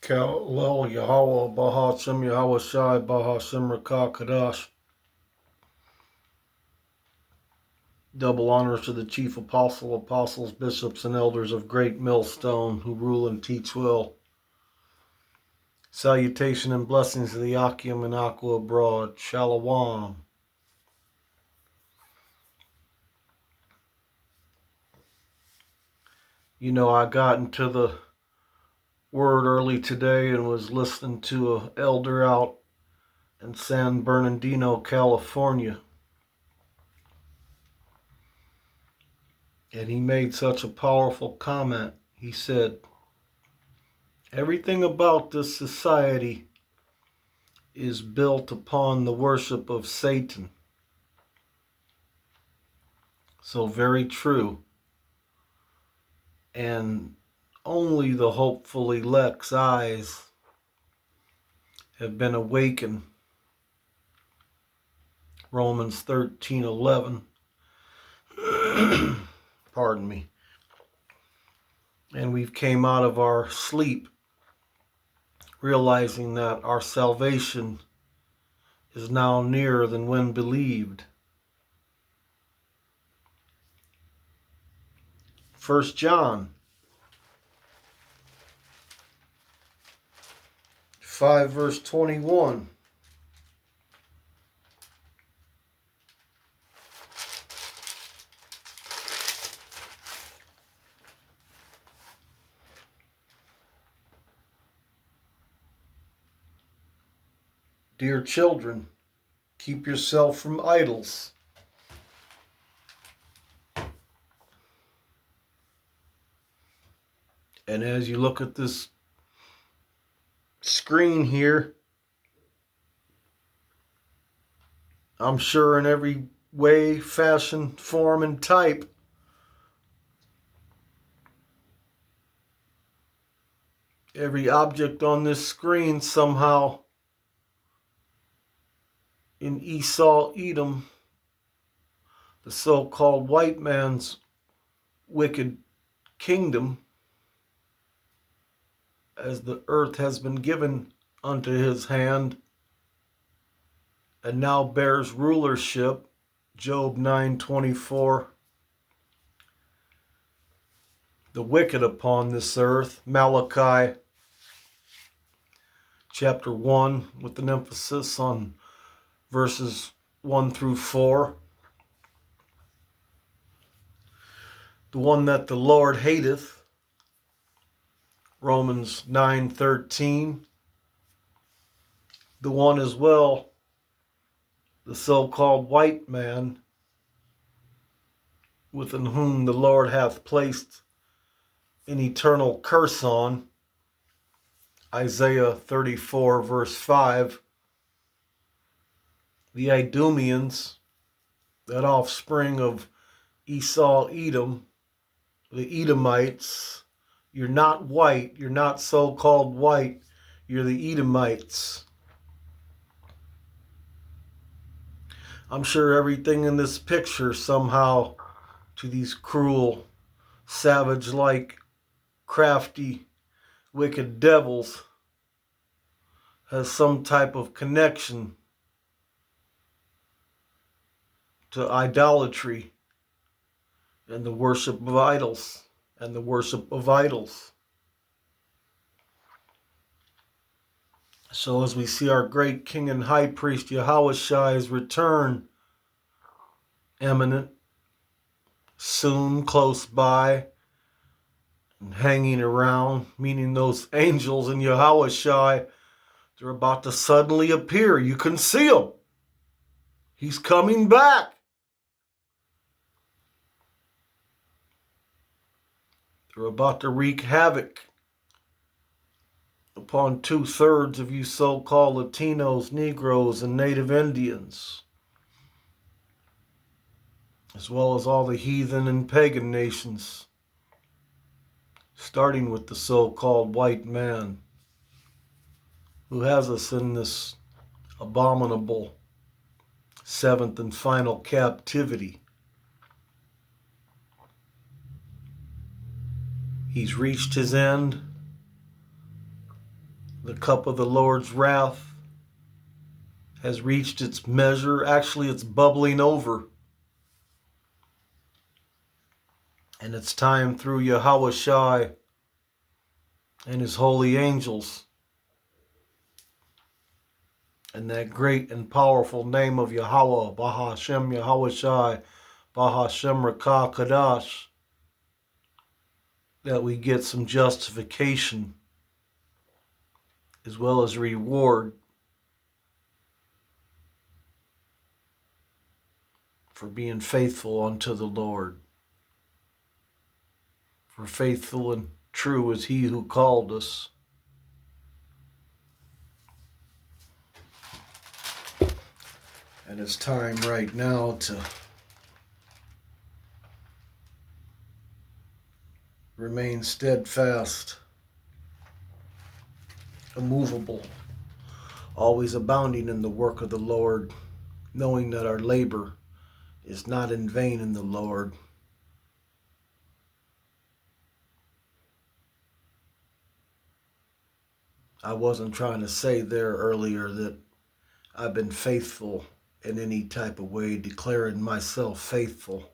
Kalel Yahweh Bahashem Yahweh Shai Bahashem Rakakadash. Double honors to the chief apostle, apostles, bishops, and elders of Great Millstone who rule and teach well. Salutation and blessings to the Akim and Aqua abroad. Shalom. You know, I got into the word early today and was listening to an elder out in San Bernardino, California. And he made such a powerful comment. He said, everything about this society is built upon the worship of Satan. So very true. And only the hopeful elect's eyes have been awakened. Romans 13:11. Pardon me. And we've came out of our sleep realizing that our salvation is now nearer than when believed. 1 John 5 verse 21. Dear children, keep yourself from idols. And as you look at this screen here, I'm sure in every way, fashion, form, and type, every object on this screen somehow in Esau, Edom, the so-called white man's wicked kingdom, as the earth has been given unto his hand and now bears rulership, Job 9:24. The wicked upon this earth, Malachi chapter 1, with an emphasis on verses 1 through 4. The one that the Lord hateth, Romans 9:13. The one as well, the so-called white man, within whom the Lord hath placed an eternal curse on, Isaiah 34 verse 5. The Idumeans, that offspring of Esau, Edom, the Edomites. You're not white, you're not so-called white, you're the Edomites. I'm sure everything in this picture somehow, to these cruel, savage-like, crafty, wicked devils, has some type of connection to idolatry and the worship of idols and the worship of idols. So as we see our great King and High Priest Yahushai's return imminent, soon, close by, and hanging around, meaning those angels in Yahushai, they're about to suddenly appear. You can see them. He's coming back. They're about to wreak havoc upon 2/3 of you so-called Latinos, Negroes, and Native Indians, as well as all the heathen and pagan nations, starting with the so-called white man who has us in this abominable seventh and final captivity. He's reached his end. The cup of the Lord's wrath has reached its measure. Actually, it's bubbling over. And it's time through Yahweh Shai and his holy angels and that great and powerful name of Yahweh, Bahashem Yahweh Shai, Bahashem Rakah Kadash, that we get some justification as well as reward for being faithful unto the Lord. For faithful and true is he who called us. And it's time right now to remain steadfast, immovable, always abounding in the work of the Lord, knowing that our labor is not in vain in the Lord. I wasn't trying to say there earlier that I've been faithful in any type of way, declaring myself faithful.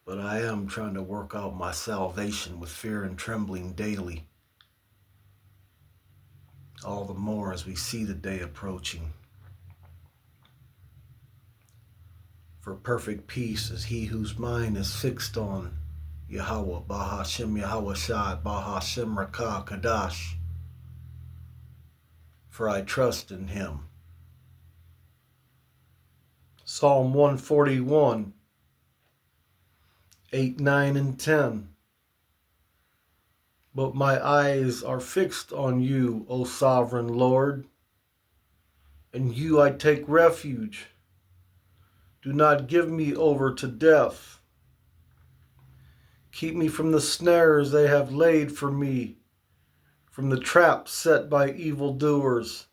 But I am trying to work out my salvation with fear and trembling daily. All the more as we see the day approaching. For perfect peace is he whose mind is fixed on Yahweh, Bahashem Yahweh Shai, Bahashem Rakah Kadash. For I trust in him. Psalm 141, 8, 9, and 10. But my eyes are fixed on you, O sovereign Lord. In you I take refuge. Do not give me over to death. Keep me from the snares they have laid for me, from the traps set by evildoers.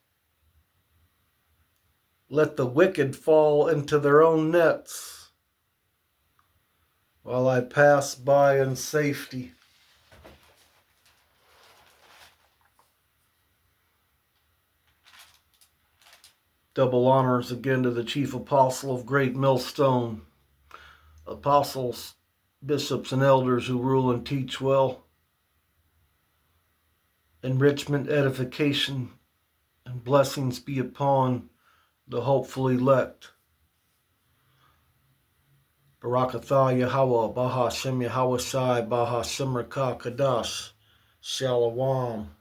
Let the wicked fall into their own nets, while I pass by in safety. Double honors again to the chief apostle of Great Millstone, apostles, bishops, and elders who rule and teach well, enrichment, edification, and blessings be upon the hopeful elect. Barakatha Yahweh, Bahashem Yahweh Shai, Bahashem Rakah Kadash, Shalom.